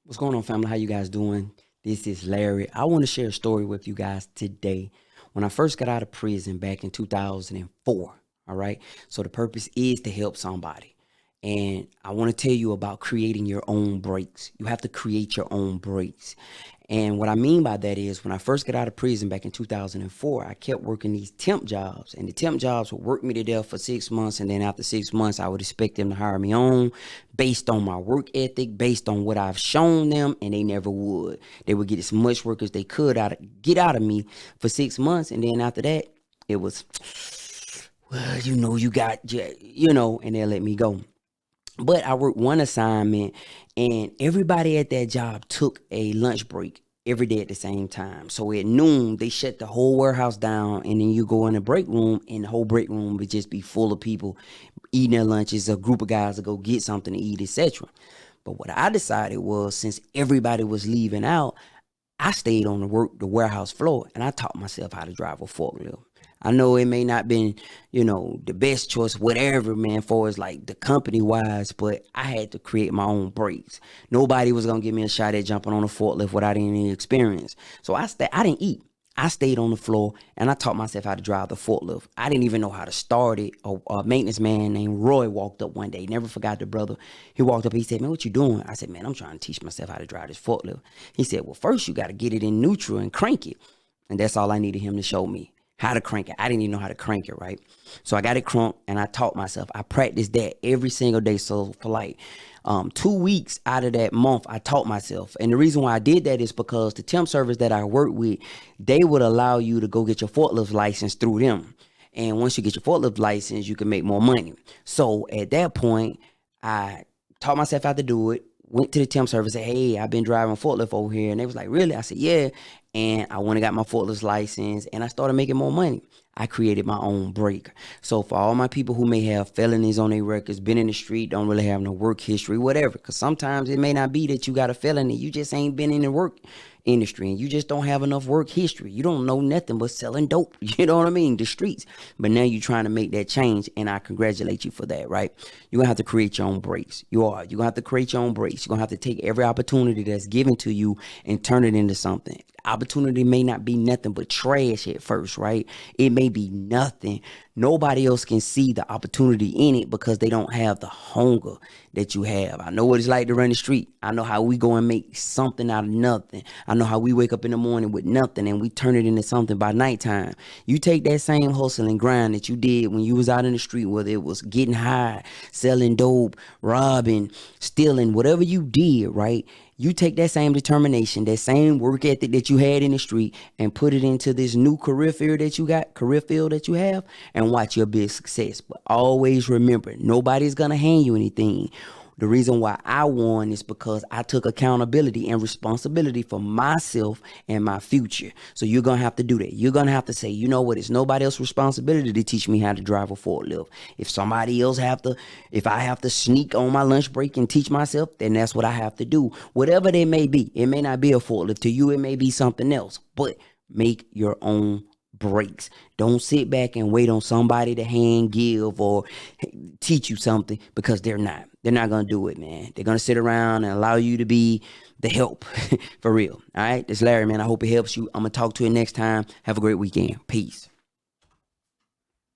What's going on, family? How you guys doing? This is Larry. I want to share a story with you guys today. When I first got out of prison back in 2004, all right? So the purpose is to help somebody. And I want to tell you about creating your own breaks. You have to create your own breaks. And what I mean by that is when I first got out of prison back in 2004, I kept working these temp jobs. And the temp jobs would work me to death for 6 months. And then after 6 months, I would expect them to hire me on based on my work ethic, based on what I've shown them. And they never would. They would get as much work as they could get out of me for 6 months. And then after that, it was, well, you got, and they'll let me go. But I worked one assignment and everybody at that job took a lunch break every day at the same time. So at noon, they shut the whole warehouse down and then you go in the break room and the whole break room would just be full of people eating their lunches. A group of guys to go get something to eat, etc. But what I decided was since everybody was leaving out, I stayed on the warehouse floor and I taught myself how to drive a forklift. I know it may not been, the best choice, whatever, man, for as like the company wise, but I had to create my own breaks. Nobody was gonna give me a shot at jumping on a forklift without any experience. So I didn't eat. I stayed on the floor and I taught myself how to drive the forklift. I didn't even know how to start it. A maintenance man named Roy walked up one day. Never forgot the brother. He walked up. He said, "Man, what you doing?" I said, "Man, I'm trying to teach myself how to drive this forklift." He said, "Well, first you got to get it in neutral and crank it." And that's all I needed him to show me. How to crank it. I didn't even know how to crank it, right? So I got it cranked and I taught myself. I practiced that every single day. So for like 2 weeks out of that month, I taught myself. And the reason why I did that is because the temp service that I work with, they would allow you to go get your forklift license through them. And once you get your forklift license, you can make more money. So at that point, I taught myself how to do it. Went to the temp service, said, "Hey, I've been driving forklift over here." And they was like, "Really?" I said, "Yeah." And I went and got my forklift license and I started making more money. I created my own break. So for all my people who may have felonies on their records, been in the street, don't really have no work history, whatever, because sometimes it may not be that you got a felony. You just ain't been in the work industry and you just don't have enough work history. You don't know nothing but selling dope. You know what I mean? The streets. But now you're trying to make that change and I congratulate you for that, right? You're going to have to create your own breaks. You're going to have to create your own breaks. You're going to have to take every opportunity that's given to you and turn it into something. Opportunity may not be nothing but trash at first, right? It may be nothing. Nobody else can see the opportunity in it because they don't have the hunger that you have. I know what it's like to run the street. I know how we go and make something out of nothing. I know how we wake up in the morning with nothing and we turn it into something by nighttime. You take that same hustle and grind that you did when you was out in the street, whether it was getting high, selling dope, robbing, stealing, whatever you did, right? You take that same determination, that same work ethic that you had in the street and put it into this new career field that you have and watch your big success. But always remember, nobody's going to hand you anything. The reason why I won is because I took accountability and responsibility for myself and my future. So you're going to have to do that. You're going to have to say, you know what? It's nobody else's responsibility to teach me how to drive a forklift. If I have to sneak on my lunch break and teach myself, then that's what I have to do. Whatever they may be. It may not be a forklift. To you, it may be something else. But make your own breaks. Don't sit back and wait on somebody to hand give or teach you something because they're not. They're not going to do it, man. They're going to sit around and allow you to be the help for real. All right. This is Larry, man. I hope it helps you. I'm going to talk to you next time. Have a great weekend. Peace.